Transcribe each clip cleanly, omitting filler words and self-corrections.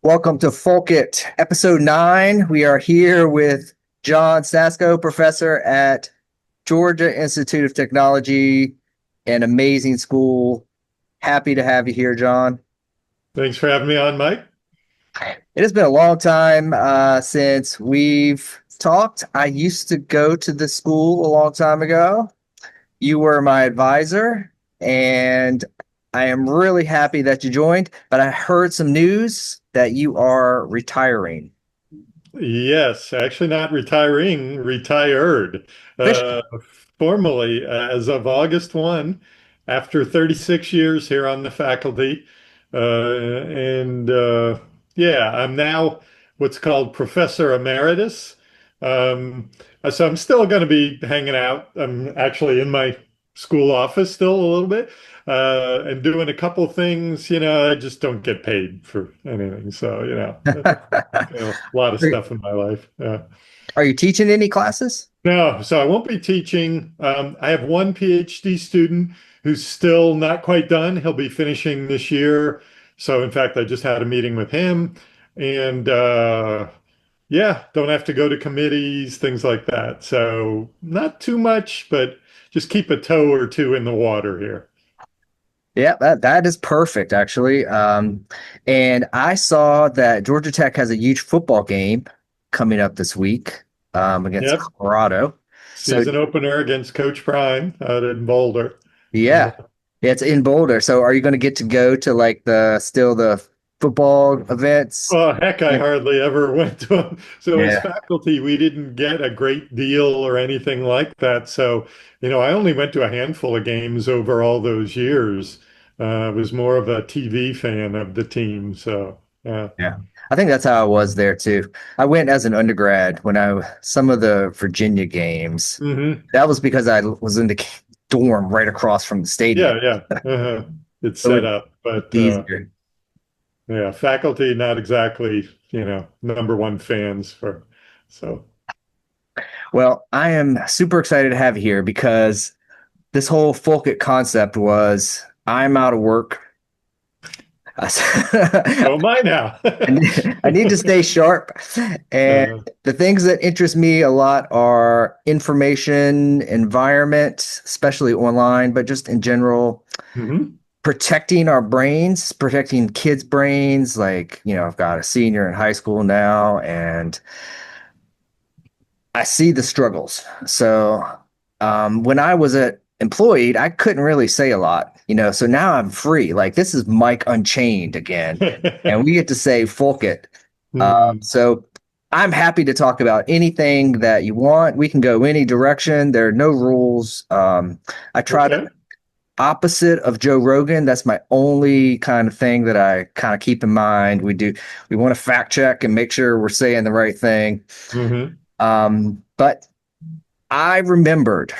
Welcome to Fulk It, episode 9. We are here with John Stasko, professor at Georgia Institute of Technology, an amazing school. Happy to have you here, John. Thanks for having me on, Mike. It has been a long time since we've talked. I used to go to the school a long time ago. You were my advisor, and I am really happy that you joined. But I heard some news that you are retiring. Yes, actually not retiring, retired. Officially. Uh, Formally, as of August 1, after 36 years here on the faculty. And Yeah, I'm now what's called Professor Emeritus. Um, so I'm still going to be hanging out. I'm actually in my school office still a little bit and doing a couple things. I just don't get paid for anything. So, a lot of Are stuff in my life. Yeah. are you teaching any classes? No, so I won't be teaching. I have one PhD student who's still not quite done. He'll be finishing this year. So, in fact, I just had a meeting with him, and yeah, don't have to go to committees, things like that. So, not too much, but just keep a toe or two in the water here. Yeah, that is perfect, actually. And I saw that Georgia Tech has a huge football game coming up this week against Yep, Colorado. So season opener against Coach Prime out in Boulder. Uh, yeah, it's in Boulder. So are you going to get to go to like the football events? Oh, heck, I hardly ever went to them. So as Yeah. faculty, we didn't get a great deal or anything like that. So, I only went to a handful of games over all those years. I was more of a TV fan of the team. So, yeah. Yeah. I think that's how I was there too. I went as an undergrad when some of the Virginia games. Hmm. That was because I was in the dorm right across from the stadium. Yeah, yeah. It's So set it's up, but easier. yeah, faculty not exactly, number one fans for. So, Well, I am super excited to have you here because this whole Fulk It concept was I'm out of work. I oh my now. I need to stay sharp. And Uh, the things that interest me a lot are information, environment, especially online, but just in general, mhm. protecting our brains, protecting kids' brains. Like, I've got a senior in high school now, and I see the struggles. So when I was employed, I couldn't really say a lot, So now I'm free. Like this is Mike Unchained again, and we get to say "Fulk It." Hmm. So I'm happy to talk about anything that you want. We can go any direction. There are no rules. I try to Okay. opposite of Joe Rogan. That's my only kind of thing that I kind of keep in mind. We want to fact check and make sure we're saying the right thing. Hmm. But I remembered,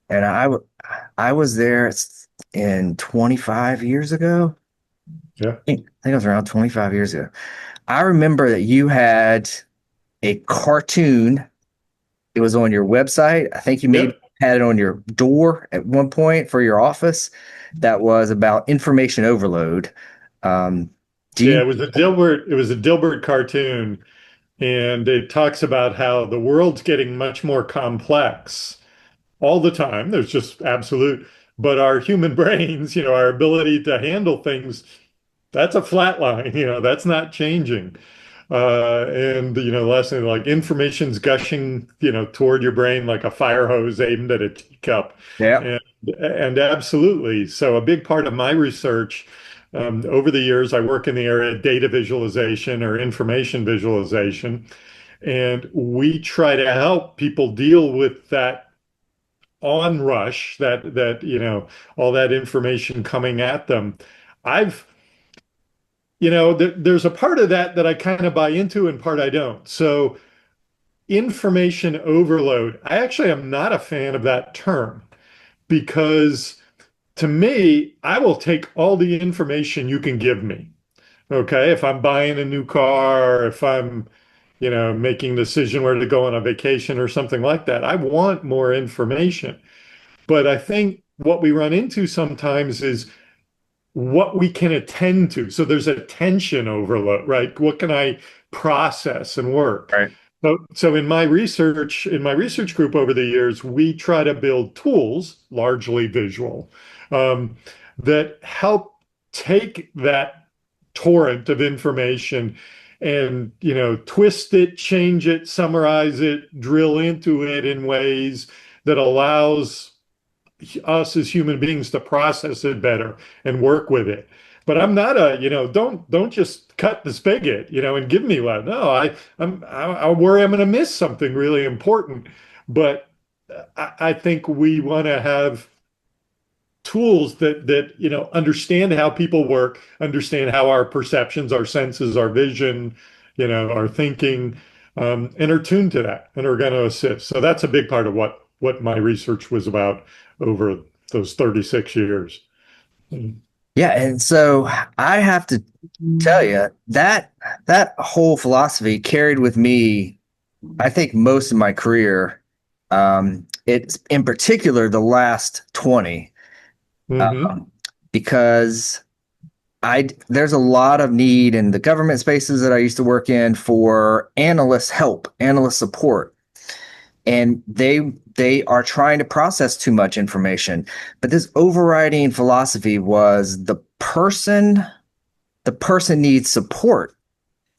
and I was there in 25 years ago. Yeah. I think it was around 25 years ago. I remember that you had a cartoon. It was on your website. I think you maybe Yep. had it on your door at one point for your office. That was about information overload. Um, do Yeah, you? it was a Dilbert cartoon, and it talks about how the world's getting much more complex all the time. There's just absolute, but our human brains, our ability to handle things, that's a flat line, that's not changing. And last thing, like information's gushing, toward your brain like a fire hose aimed at a teacup. Yeah. And absolutely. So a big part of my research over the years, I work in the area of data visualization or information visualization, and we try to help people deal with that onrush, that all that information coming at them. I've there's a part of that that I kind of buy into and part I don't. So information overload, I actually am not a fan of that term because to me, I will take all the information you can give me. Okay. If I'm buying a new car, if I'm, making a decision where to go on a vacation or something like that, I want more information. But I think what we run into sometimes is what we can attend to. So there's attention overload, right? What can I process and work? Right. So in my research group over the years, we try to build tools, largely visual, um, that help take that torrent of information and, twist it, change it, summarize it, drill into it in ways that allows us as human beings to process it better and work with it. But I'm not don't just cut the spigot, and give me one. No, I worry I'm going to miss something really important. But I think we want to have tools that understand how people work, understand how our perceptions, our senses, our vision, our thinking, and are tuned to that and are going to assist. So that's a big part of what my research was about over those 36 years. Yeah, and so I have to tell you that that whole philosophy carried with me, I think, most of my career. It's in particular the last 20, Hmm. um, because I there's a lot of need in the government spaces that I used to work in for analyst help, analyst support, and they are trying to process too much information. But this overriding philosophy was the person needs support.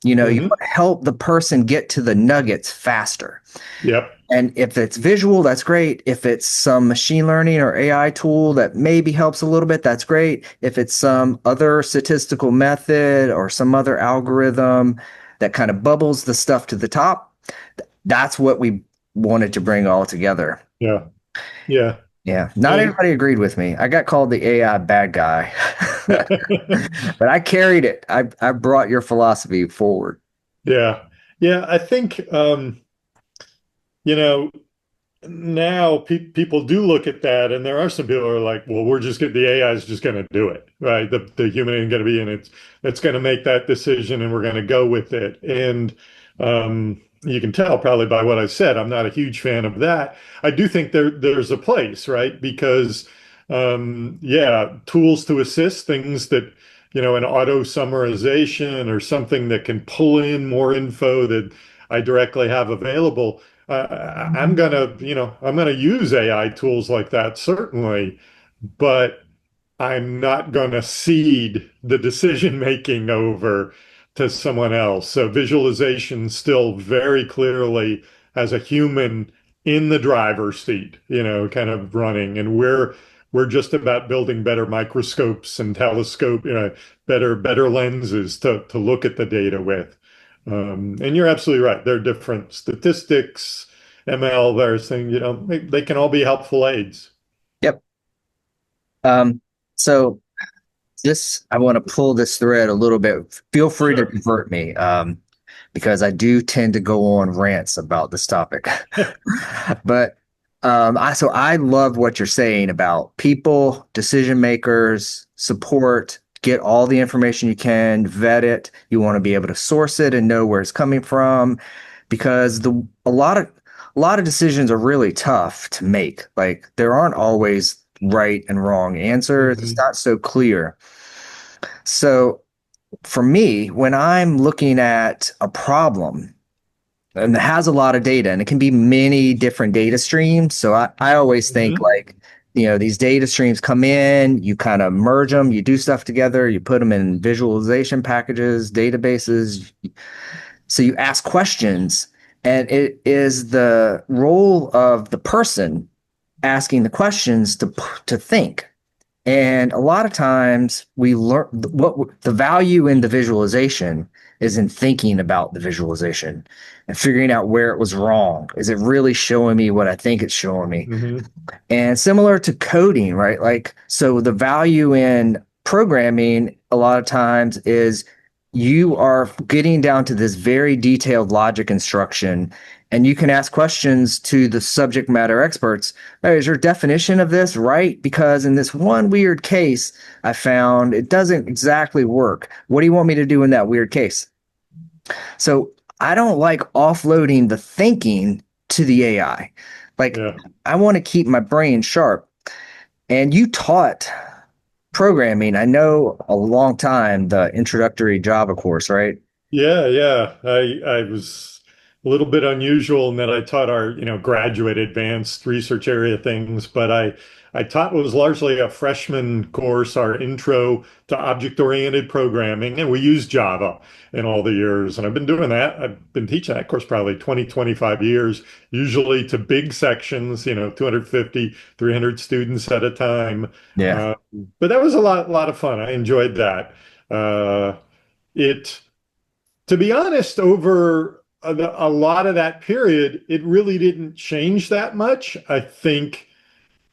You Hmm. want to help the person get to the nuggets faster. Yep. And if it's visual, that's great. If it's some machine learning or AI tool that maybe helps a little bit, that's great. If it's some other statistical method or some other algorithm that kind of bubbles the stuff to the top, that's what we wanted to bring all together. Yeah. Yeah. Yeah, not And everybody agreed with me. I got called the AI bad guy, but I carried it. I brought your philosophy forward. yeah. Yeah. I think, you know, now people do look at that, and there are some people who are like, well, the AI is just going to do it, right? The human ain't going to be in it. It's going to make that decision, and we're going to go with it. And you can tell probably by what I said, I'm not a huge fan of that. I do think there's a place, right? Because yeah, tools to assist things that, an auto summarization or something that can pull in more info that I directly have available. I'm gonna use AI tools like that, certainly, but I'm not gonna cede the decision making over to someone else. So visualization still very clearly has a human in the driver's seat, kind of running, and we're just about building better microscopes and telescope, better lenses to look at the data with. And you're absolutely right. There are different statistics, ML, various things, they can all be helpful aids. Yep. So this, I want to pull this thread a little bit. Feel free to Sure. divert me, because I do tend to go on rants about this topic. But I love what you're saying about people, decision makers, support. Get all the information you can, vet it. You want to be able to source it and know where it's coming from, because a lot of decisions are really tough to make. Like there aren't always right and wrong answers. It's Hmm. not so clear. So for me, when I'm looking at a problem and it has a lot of data and it can be many different data streams. So I always think Hmm. like, these data streams come in, you kind of merge them, you do stuff together, you put them in visualization packages, databases. So you ask questions, and it is the role of the person asking the questions to think. And a lot of times we learn what the value in the visualization is in thinking about the visualization and figuring out where it was wrong. Is it really showing me what I think it's showing me? Hmm. And similar to coding, right? Like, so the value in programming a lot of times is you are getting down to this very detailed logic instruction, and you can ask questions to the subject matter experts. Hey, is your definition of this right? Because in this one weird case, I found it doesn't exactly work. What do you want me to do in that weird case? So I don't like offloading the thinking to the AI. Like, Yeah. I want to keep my brain sharp. And you taught programming, I know a long time the introductory Java course, right? Yeah, yeah. I was a little bit unusual in that I taught our, graduate advanced research area things, but I taught what was largely a freshman course, our intro to object-oriented programming, and we used Java in all the years. And I've been doing that. I've been teaching that course probably 20, 25 years, usually to big sections, 250, 300 students at a time. Yeah. Uh, but that was a lot of fun. I enjoyed that. It to be honest, over a lot of that period, it really didn't change that much. I think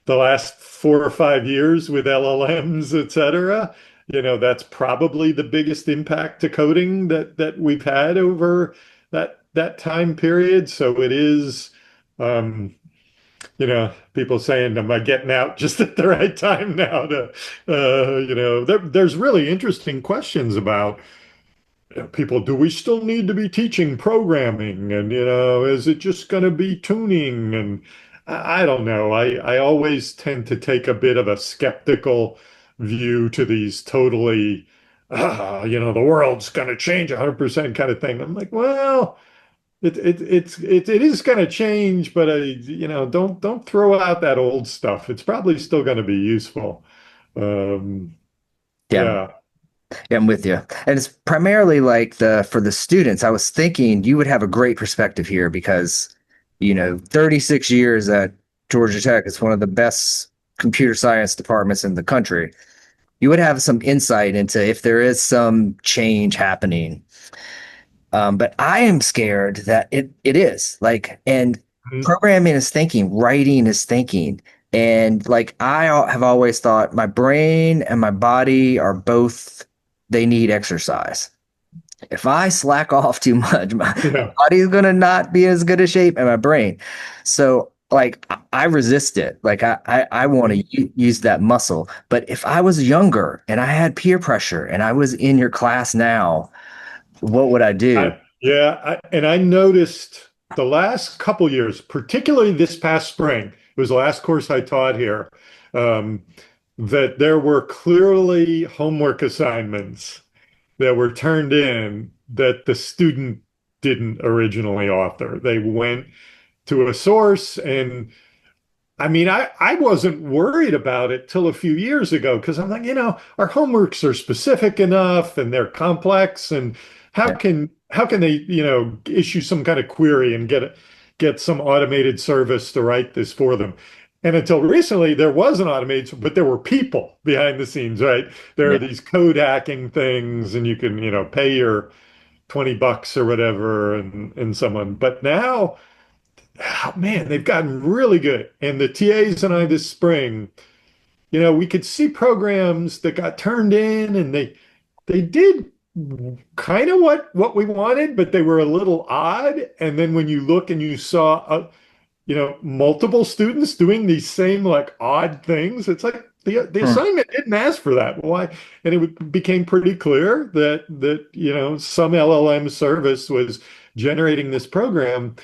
the last 4 or 5 years with LLMs, et cetera, that's probably the biggest impact to coding that we've had over that time period. So it is, people saying, "Am I getting out just at the right time now?" There's really interesting questions about people, do we still need to be teaching programming? And, is it just going to be tuning? And I don't know. I always tend to take a bit of a skeptical view to these totally, the world's going to change 100% kind of thing. I'm like, well, it is going to change, but don't throw out that old stuff. It's probably still going to be useful. Um, Yeah. yeah. Yeah, I'm with you. And it's primarily like the for the students. I was thinking you would have a great perspective here because, 36 years at Georgia Tech is one of the best computer science departments in the country. You would have some insight into if there is some change happening. But I am scared that it is like, and Mhm. programming is thinking, writing is thinking. And like have always thought my brain and my body are both, they need exercise. If I slack off too much, my Yeah. body's gonna not be as good a shape and my brain. So like I resist it. Like I want to use that muscle. But if I was younger and I had peer pressure and I was in your class now, what would I do? And I noticed the last couple years, particularly this past spring, it was the last course I taught here, um, that there were clearly homework assignments that were turned in that the student didn't originally author. They went to a source and I mean, I wasn't worried about it till a few years ago because I'm like, our homeworks are specific enough and they're complex, and Yeah. how can they, issue some kind of query and get some automated service to write this for them? And until recently, there was an automated, but there were people behind the scenes, right? There are Yeah. these code hacking things, and you can, pay your $20 or whatever, and someone. But now oh, man, they've gotten really good. And the TAs and I this spring, we could see programs that got turned in and they did kind of what we wanted, but they were a little odd. And then when you look and you saw multiple students doing these same like odd things, it's like the Hmm. assignment didn't ask for that. Why? And became pretty clear that some LLM service was generating this program,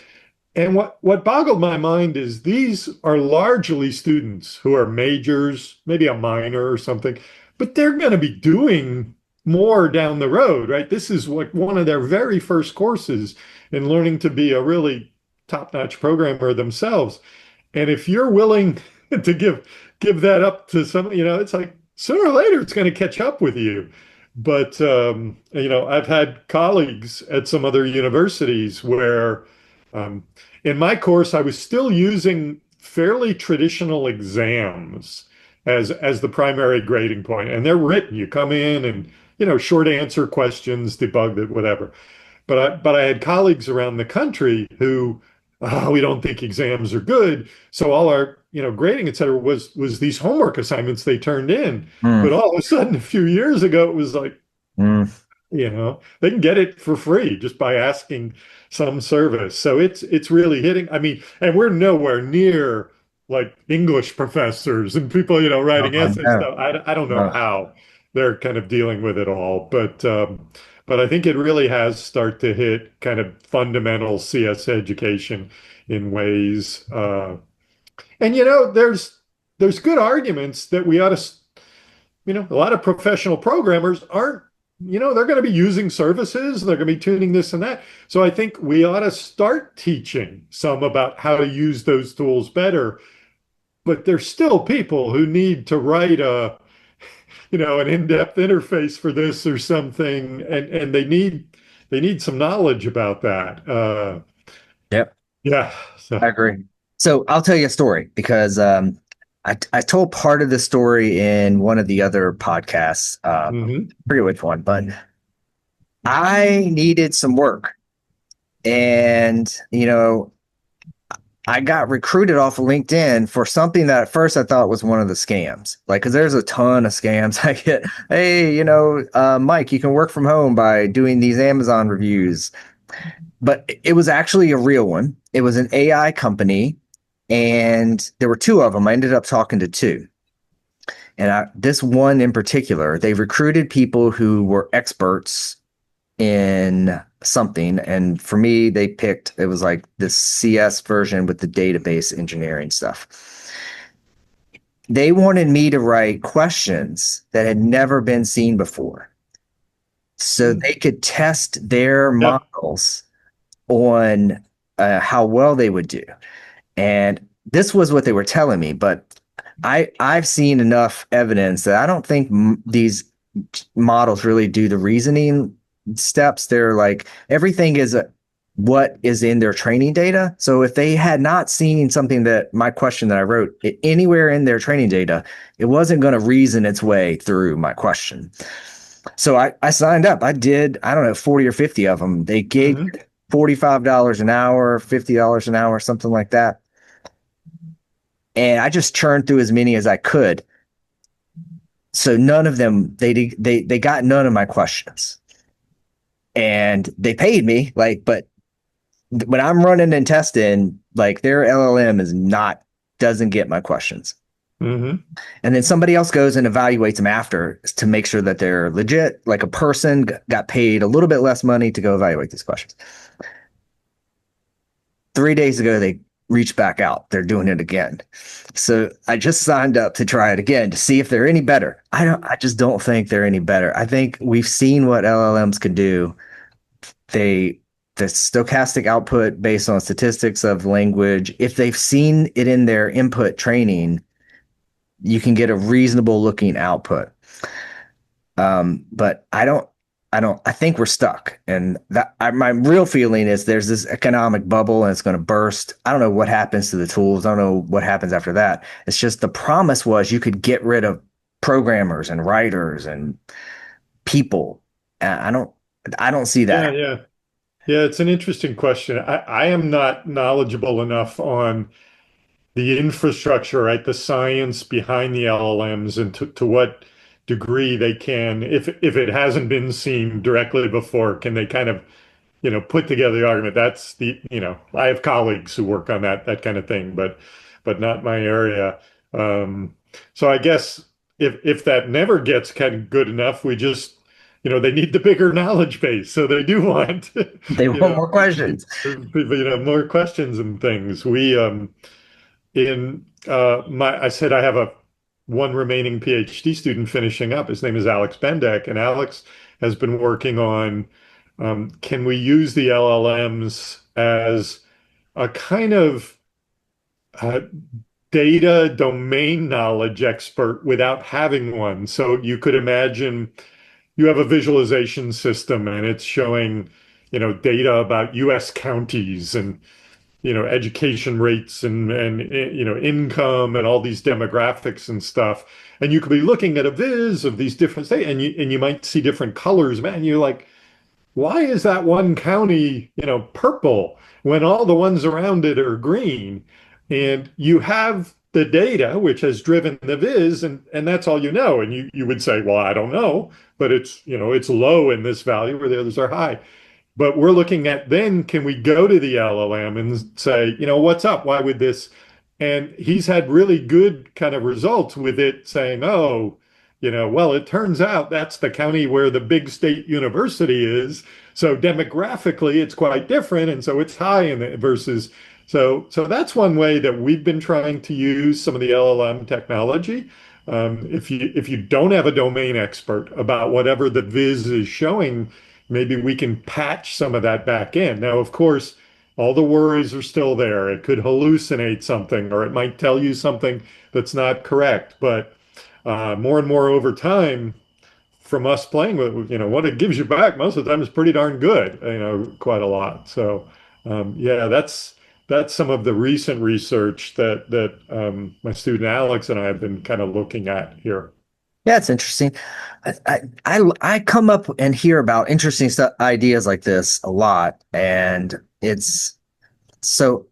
and what boggled my mind is these are largely students who are majors, maybe a minor or something, but they're going to be doing more down the road, right? This is like one of their very first courses in learning to be a really top-notch programmer themselves. And if you're willing to give that up to some, it's like sooner or later it's going to catch up with you. But I've had colleagues at some other universities where um, in my course I was still using fairly traditional exams as the primary grading point, and they're written. You come in and short answer questions, debug it, whatever. But I had colleagues around the country who, oh, we don't think exams are good. So all our, grading, et cetera, was these homework assignments they turned in. Hmm. But all of a sudden, a few years ago, it was like, Hmm. they can get it for free just by asking some service. So it's really hitting. I mean, and we're nowhere near like English professors and people, Oh, writing I essays. know. So I don't know No. how they're kind of dealing with it all, but I think it really has start to hit kind of fundamental CS education in ways. And there's good arguments that we ought to a lot of professional programmers aren't, they're going to be using services, they're going to be tuning this and that. So I think we ought to start teaching some about how to use those tools better. But there's still people who need to write an in-depth interface for this or something, and they need some knowledge about that. Yep, Yeah. I So, agree. So I'll tell you a story because I told part of the story in one of the other podcasts. mhm. I forget which one, but I needed some work. And, I got recruited off of LinkedIn for something that at first I thought was one of the scams. Like, because there's a ton of scams. I get, hey, Mike, you can work from home by doing these Amazon reviews. But it was actually a real one. It was an AI company, and there were two of them. I ended up talking to two. And this one in particular, they recruited people who were experts in something. And for me, they picked, it was like the CS version with the database engineering stuff. They wanted me to write questions that had never been seen before so they could test their Yep. models on how well they would do. And this was what they were telling me, but I've seen enough evidence that I don't think these models really do the reasoning steps. They're like everything is what is in their training data. So if they had not seen something that my question that I wrote anywhere in their training data, it wasn't going to reason its way through my question. So I signed up. I did, I don't know, 40 or 50 of them. They gave Hmm. $45 an hour, $50 an hour, something like that. And I just churned through as many as I could. So none of them, they got none of my questions. And they paid me, like, but when I'm running and testing, like their LLM is not, doesn't get my questions. Hmm. And then somebody else goes and evaluates them after to make sure that they're legit, like a person got paid a little bit less money to go evaluate these questions. 3 days ago, they reached back out. They're doing it again. So I just signed up to try it again to see if they're any better. I just don't think they're any better. I think we've seen what LLMs can do. They, the stochastic output based on statistics of language, if they've seen it in their input training, you can get a reasonable looking output. But I think we're stuck. And my real feeling is there's this economic bubble and it's going to burst. I don't know what happens to the tools. I don't know what happens after that. It's just the promise was you could get rid of programmers and writers and people. I don't see Yeah, that. yeah. Yeah, it's an interesting question. I am not knowledgeable enough on the infrastructure, right? The science behind the LLMs and to what degree they can, if it hasn't been seen directly before, can they kind of, put together the argument? That's I have colleagues who work on that kind of thing, but not my area. Um, so I guess if that never gets kind of good enough, we just, they need the bigger knowledge base. So they do want, They you want know, more questions. more questions and things. We in my I said I have a one remaining PhD student finishing up. His name is Alex Bendek, and Alex has been working on can we use the LLMs as a kind of uh, data domain knowledge expert without having one. So you could imagine you have a visualization system and it's showing, data about US counties and education rates and income and all these demographics and stuff. And you could be looking at a viz of these different states, and you might see different colors. Man, you're like, why is that one county, purple when all the ones around it are green? And you have the data which has driven the viz, and that's all you know. And you would say, well, I don't know, but it's low in this value where the others are high. But we're looking at then can we go to the LLM and say, what's up? Why would this? And he's had really good kind of results with it saying, oh, well, it turns out that's the county where the big state university is. So demographically, it's quite different. And so it's high in the versus. So that's one way that we've been trying to use some of the LLM technology. If you don't have a domain expert about whatever the viz is showing, maybe we can patch some of that back in. Now, of course, all the worries are still there. It could hallucinate something, or it might tell you something that's not correct. But more and more over time, from us playing with, what it gives you back most of the time is pretty darn good, quite a lot. So, yeah, that's some of the recent research that my student Alex and I have been kind of looking at here. Yeah, it's interesting. I come up and hear about interesting stuff, ideas like this a lot, and it's so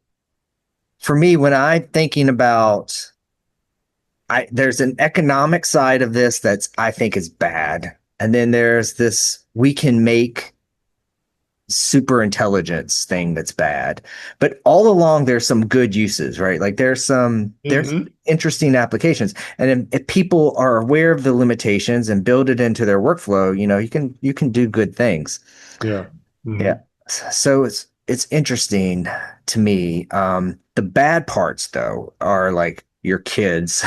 for me when I'm thinking about there's an economic side of this that's I think is bad, and then there's this we can make super intelligence thing that's bad. But all along there's some good uses, right? Like there's Hmm. interesting applications. And if people are aware of the limitations and build it into their workflow, you can do good things. Yeah. Yeah. Hmm. So it's interesting to me. The bad parts though are like your kids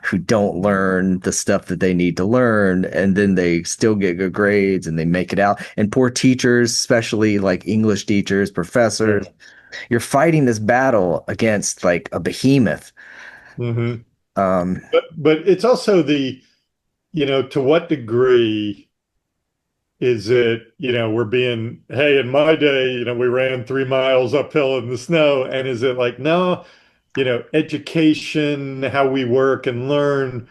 who don't learn the stuff that they need to learn, and then they still get good grades and they make it out. And poor teachers, especially like English teachers, professors, Yeah. you're fighting this battle against like a behemoth. Hmm. Um, But it's also to what degree is it, we're being, hey, in my day, we ran 3 miles uphill in the snow. And is it like, no, education, how we work and learn,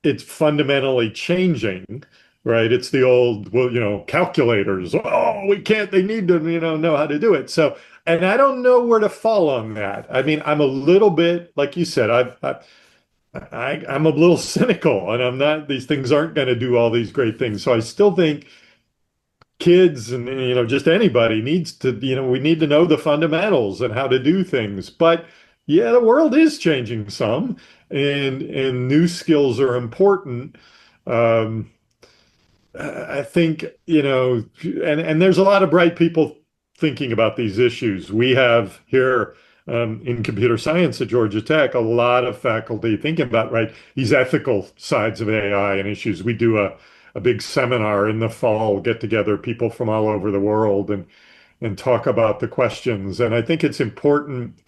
it's fundamentally changing, right? It's the old, well, calculators. Oh, we can't, they need to, know how to do it. So, and I don't know where to fall on that. I mean, I'm a little bit, like you said, I'm a little cynical and I'm not, these things aren't going to do all these great things. So I still think kids and just anybody needs to we need to know the fundamentals and how to do things, but yeah, the world is changing some, and new skills are important. um I think, and there's a lot of bright people thinking about these issues. We have here, in computer science at Georgia Tech, a lot of faculty thinking about, right, these ethical sides of AI and issues. We do a big seminar in the fall, get together people from all over the world and talk about the questions. And I think it's important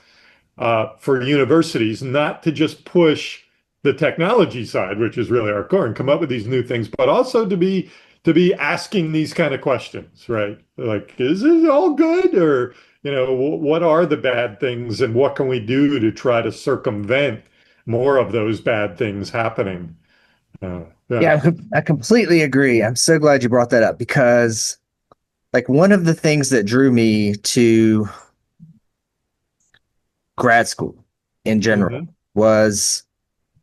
for universities not to just push the technology side, which is really our core, and come up with these new things, but also to be asking these kind of questions, right? Like, is it all good, or what are the bad things, and what can we do to try to circumvent more of those bad things happening? Yeah. yeah, I completely agree. I'm so glad you brought that up because like one of the things that drew me to grad school in general Hmm. was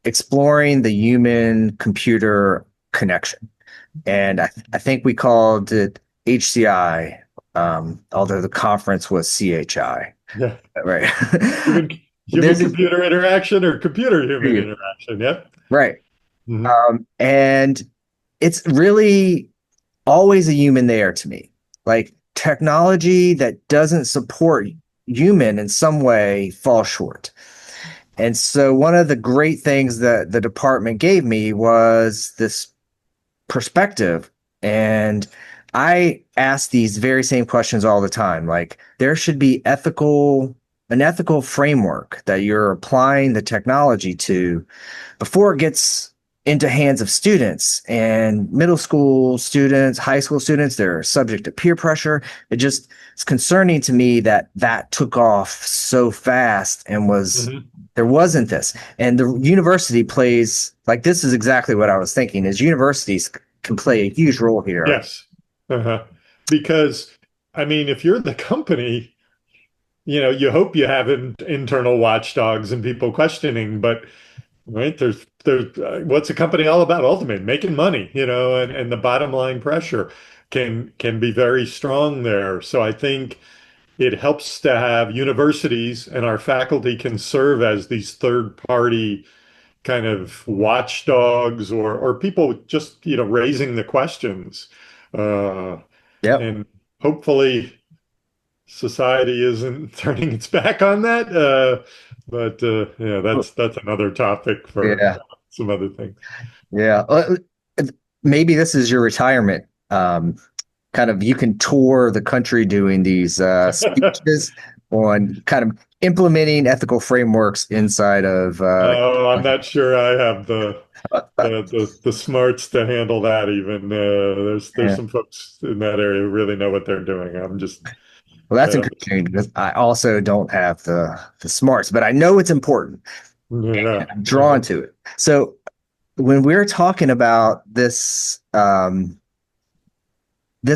exploring the human computer connection. And I think we called it HCI, although the conference was CHI, Yeah. right? Human human There's a, computer interaction or computer human interaction. Yep. right. Hmm. And it's really always a human there to me. Like technology that doesn't support human in some way falls short. And so one of the great things that the department gave me was this perspective. And I ask these very same questions all the time. Like there should be an ethical framework that you're applying the technology to before it gets into hands of students and middle school students, high school students. They're subject to peer pressure. It's concerning to me that that took off so fast and Hmm. there wasn't this. And the university plays like this is exactly what I was thinking is universities can play a huge role here. Yes. Uh-huh. Because, I mean, if you're the company, you hope you have internal watchdogs and people questioning, but right, there's what's a company all about? Ultimately, making money, and the bottom line pressure can be very strong there. So I think it helps to have universities and our faculty can serve as these third party kind of watchdogs, or people just raising the questions, uh, Yep. and hopefully society isn't turning its back on that, but yeah, that's another topic for Yeah. some other things. Yeah. Maybe this is your retirement. Kind of you can tour the country doing these speeches on kind of implementing ethical frameworks inside of Oh, I'm not sure I have the smarts to handle that even. There's yeah. some folks in that area who really know what they're doing. I'm just Well, that's uh, encouraging because I also don't have the smarts, but I know it's important. yeah. I'm drawn to it. So when we're talking about this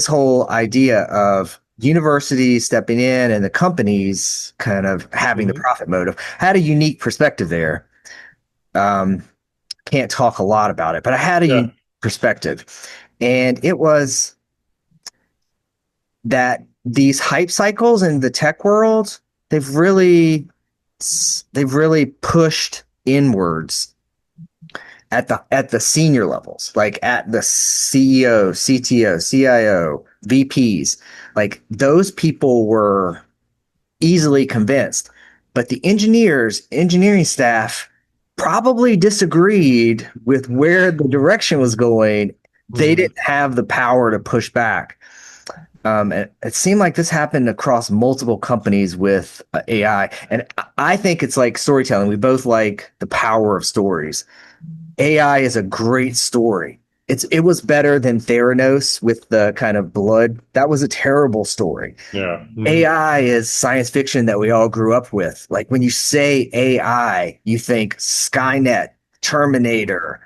whole idea of universities stepping in and the companies kind of having the Mhm. profit motive, I had a unique perspective there. Um, can't talk a lot about it, but I had a Yeah. unique perspective, and it was that these hype cycles in the tech world, they've really they've really pushed inwards at the senior levels, like at the CEO, CTO, CIO, VPs. Like those people were easily convinced, but the engineering staff probably disagreed with where the direction was going. They Mhm. didn't have the power to push back. It seemed like this happened across multiple companies with AI. And I think it's like storytelling. We both like the power of stories. AI is a great story. It was better than Theranos with the kind of blood. That was a terrible story. Yeah. Mhm. AI is science fiction that we all grew up with. Like when you say AI, you think Skynet, Terminator,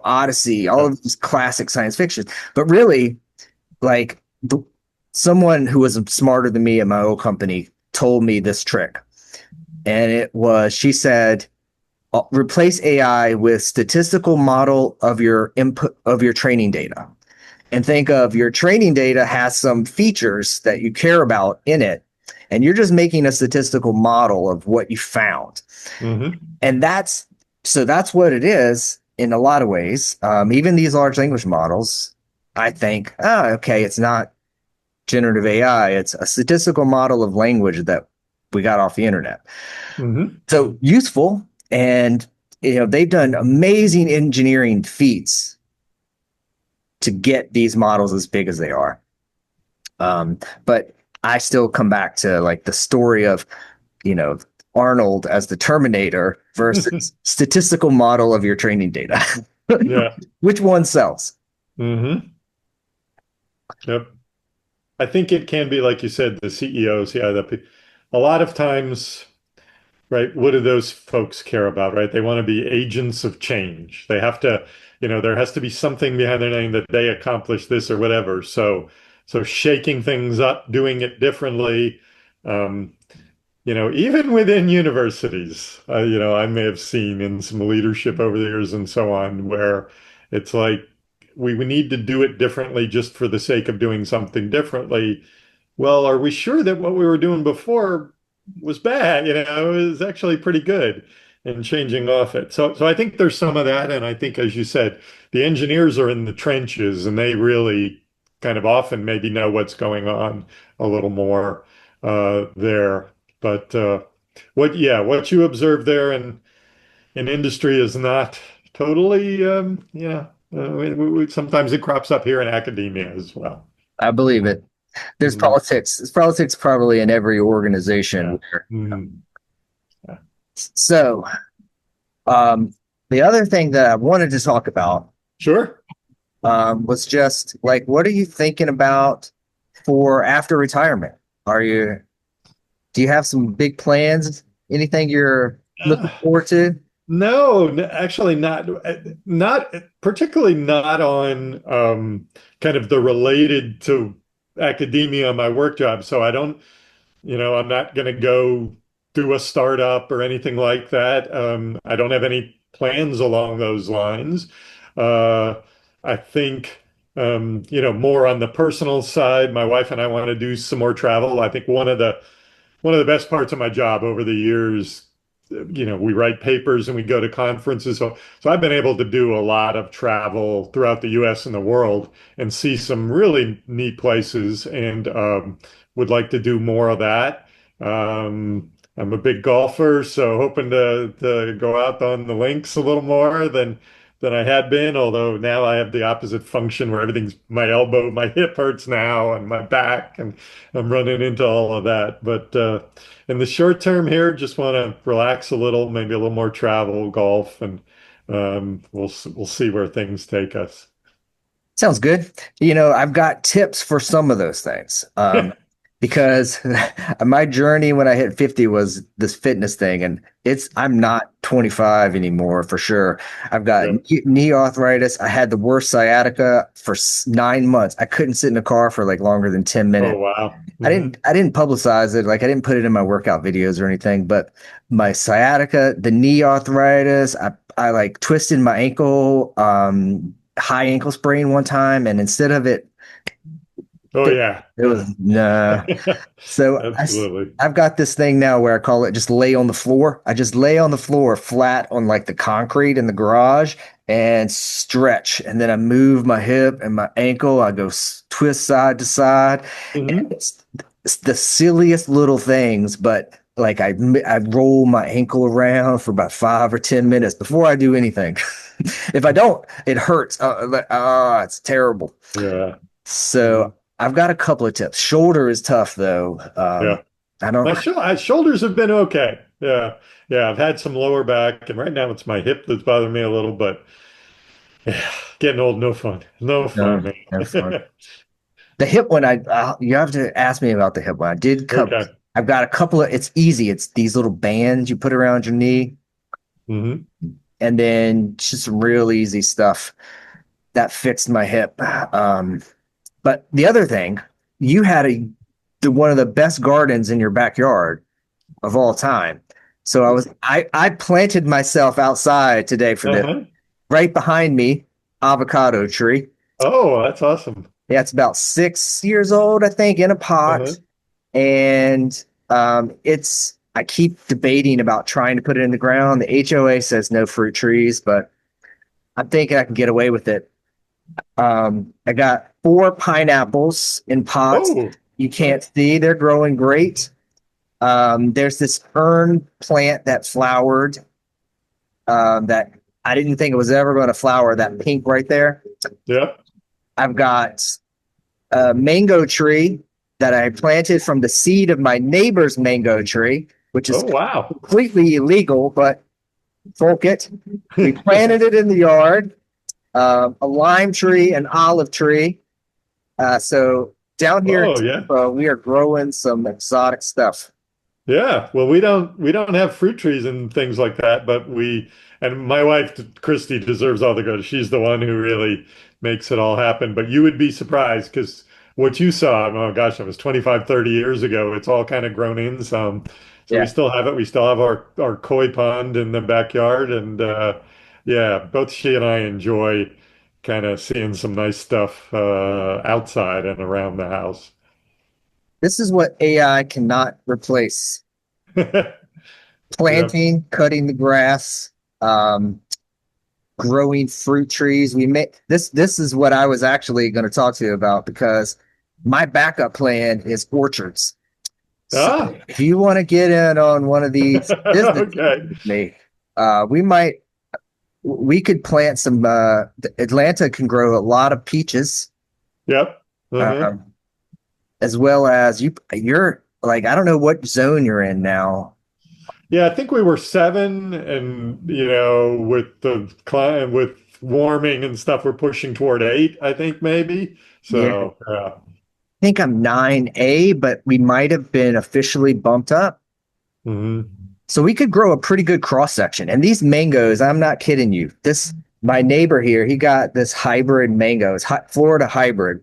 Odyssey, all Yeah. of these classic science fiction. But really, like someone who was smarter than me at my old company told me this trick. And it was, she said, replace AI with statistical model of your input of your training data. And think of your training data has some features that you care about in it. And you're just making a statistical model of what you found. Mhm. And that's what it is in a lot of ways. Even these large language models, I think, oh, okay, it's not generative AI. It's a statistical model of language that we got off the internet. Mhm. So useful, and they've done amazing engineering feats to get these models as big as they are. But I still come back to like the story of you know Arnold as the Terminator versus statistical model of your training data. Yeah. Which one sells? Mhm. Yep. I think it can be like you said, the CEOs. Yeah, a lot of times. Right. What do those folks care about, right? They want to be agents of change. They have to, there has to be something behind their name that they accomplished this or whatever. So shaking things up, doing it differently, um, even within universities, I may have seen in some leadership over the years and so on, where it's like we need to do it differently just for the sake of doing something differently. Well, are we sure that what we were doing before was bad? It was actually pretty good and changing off it. So I think there's some of that. And I think, as you said, the engineers are in the trenches and they really kind of often maybe know what's going on a little more there. But what you observe there in industry is not totally, sometimes it crops up here in academia as well. I believe it. There's Mhm. politics. There's politics probably in every organization. Yeah. Mhm. Yeah. So, um, the other thing that I wanted to talk about Sure. was just like, what are you thinking about for after retirement? Are you Do you have some big plans? Anything you're looking Uh, forward to? no, actually not particularly not on kind of the related to academia, my work job. So I don't, I'm not going to go do a startup or anything like that. I don't have any plans along those lines. Uh, I think, more on the personal side, my wife and I want to do some more travel. I think one of the best parts of my job over the years, we write papers and we go to conferences. So I've been able to do a lot of travel throughout the US and the world and see some really neat places and would like to do more of that. I'm a big golfer, so hoping to go out on the links a little more than I had been. Although now I have the opposite function where everything's my elbow, my hip hurts now, and my back, and I'm running into all of that. But in the short term here, just want to relax a little, maybe a little more travel, golf, and we'll see where things take us. Sounds good. I've got tips for some of those things. Because my journey when I hit 50 was this fitness thing, and I'm not 25 anymore for sure. I've got Yeah. knee arthritis. I had the worst sciatica for 9 months. I couldn't sit in a car for like longer than 10 Oh minutes. wow. I didn't I didn't publicize it. Like I didn't put it in my workout videos or anything, but my sciatica, the knee arthritis, I like twisted my ankle, high ankle sprain one time, and instead of it, Oh yeah. it was nah. So Absolutely. I've got this thing now where I call it just lay on the floor. I just lay on the floor flat on like the concrete in the garage and stretch. And then I move my hip and my ankle. I go twist side to side. And Hmm. it's the silliest little things, but like I roll my ankle around for about 5 or 10 minutes before I do anything. If I don't, it hurts. It's terrible. Yeah. So Mhm. I've got a couple of tips. Shoulder is tough though. Yeah. I don't. My shoulders have been okay. Yeah. Yeah. I've had some lower back, and right now it's my hip that's bothering me a little, but yeah, getting old, no fun. No fun, No, no fun. man. The hip one, you have to ask me about the hip one. I did come. Okay. I've got a couple of. It's easy. It's these little bands you put around your knee, Hmm. and then just some real easy stuff that fixed my hip. But the other thing, you had one of the best gardens in your backyard of all time. So I planted myself outside today for this. Uh-huh. Right behind me, avocado tree. Oh, that's awesome. Yeah, it's about 6 years old, I think, in a Uh-huh. pot. And I keep debating about trying to put it in the ground. The HOA says no fruit trees, but I'm thinking I can get away with it. I got 4 pineapples in pots. Oh, You nice. can't see, they're growing great. There's this fern plant that flowered that I didn't think it was ever going to flower, that pink right there. Yep. I've got a mango tree that I planted from the seed of my neighbor's mango tree, which is Oh, wow. completely illegal, but Fulk It. We planted it in the yard. A lime tree, an olive tree. So down here in Oh, yeah. Tampa, we are growing some exotic stuff. Yeah, well, we don't have fruit trees and things like that, but and my wife Christy deserves all the good. She's the one who really makes it all happen. But you would be surprised because what you saw, oh gosh, that was 25, 30 years ago. It's all kind of grown in some. So we Yeah. still have it. We still have our koi pond in the backyard, and yeah, both she and I enjoy kind of seeing some nice stuff outside and around the house. This is what AI cannot replace. Yep. Planting, cutting the grass, um, growing fruit trees. This is what I was actually going to talk to you about because my backup plan is orchards. So Ah, if you want to get in on one of these businesses okay. with me, we could plant some Atlanta can grow a lot of peaches, Yep. Uh-huh. um, as well as you're like I don't know what zone you're in now. Yeah, I think we were seven, and with the climate, with warming and stuff, we're pushing toward eight, I think maybe. Yeah, So, yeah. I think I'm 9A, but we might have been officially bumped up. Hmm. So we could grow a pretty good cross section. And these mangoes, I'm not kidding you. This My neighbor here, he got this hybrid mangoes, Florida hybrid,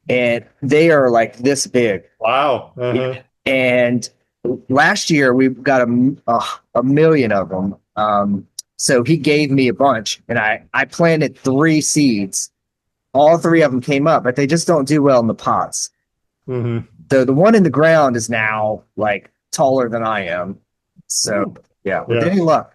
and they are like this big. Wow. Uh-huh. And last year we got a million of them. So he gave me a bunch, and I planted 3 seeds. All 3 of them came up, but they just don't do well in the pots. Hmm. The one in the ground is now like taller than I am. So yeah, with Yeah. any luck,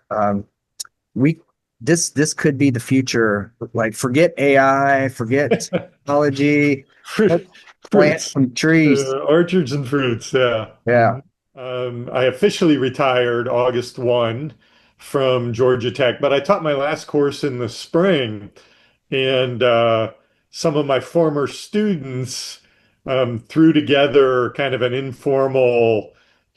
we this could be the future. Like forget AI, forget technology, Fruit, let's plant fruits, some trees. orchards and fruits. Yeah. Yeah. Mhm. I officially retired August 1 from Georgia Tech, but I taught my last course in the spring. And some of my former students threw together kind of an informal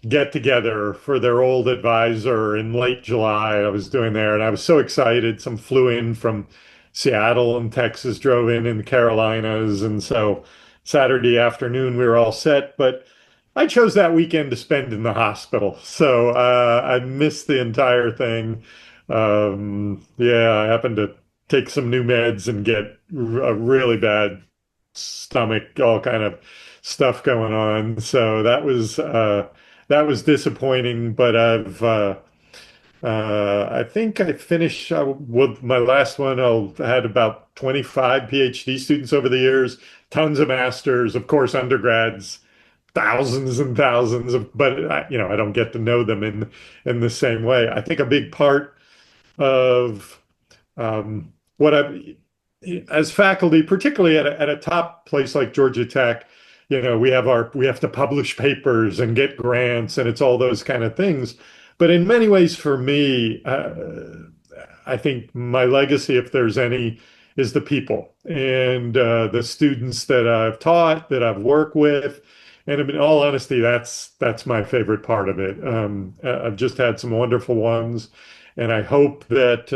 get together for their old advisor in late July. I was doing there, and I was so excited. Some flew in from Seattle and Texas, drove in the Carolinas. And so Saturday afternoon, we were all set. But I chose that weekend to spend in the hospital. So I missed the entire thing. Yeah, I happened to take some new meds and get a really bad stomach, all kind of stuff going on. So that was disappointing, but I think I finished with my last one. I had about 25 PhD students over the years, tons of masters, of course, undergrads, thousands and thousands of, but I don't get to know them in the same way. I think a big part of what I've, as faculty, particularly at a top place like Georgia Tech, we have to publish papers and get grants, and it's all those kind of things. But in many ways, for me, I think my legacy, if there's any, is the people and the students that I've taught, that I've worked with. And in all honesty, that's my favorite part of it. I've just had some wonderful ones, and I hope that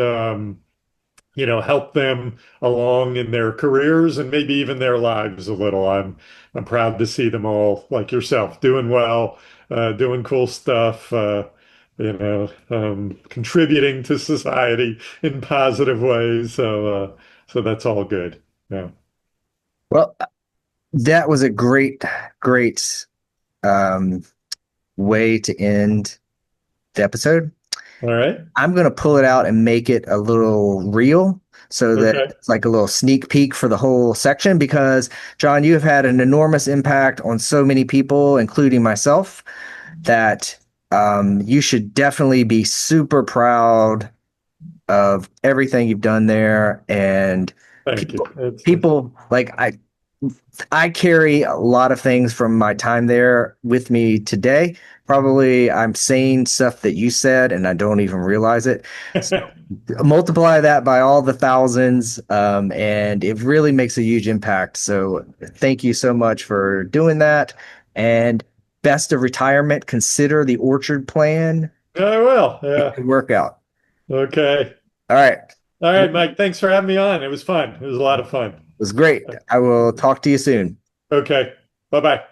help them along in their careers and maybe even their lives a little. I'm proud to see them all, like yourself, doing well, doing cool stuff, contributing to society in positive ways. So that's all good. Yeah. Well, that was a great um, way to end the episode. All right. I'm going to pull it out and make it a little real so that Okay. it's like a little sneak peek for the whole section because, John, you have had an enormous impact on so many people, including myself, that you should definitely be super proud of everything you've done there. And Thank you. people, people like I carry a lot of things from my time there with me today. Probably I'm saying stuff that you said and I don't even realize it. So multiply that by all the thousands, and it really makes a huge impact. So thank you so much for doing that. And best of retirement. Consider the orchard plan. I will. It Yeah. could work out. Okay. All right. All It right, Mike. Thanks for having me on. It was fun. It was a lot of fun. was great. I will talk to you soon. Okay. Bye-bye.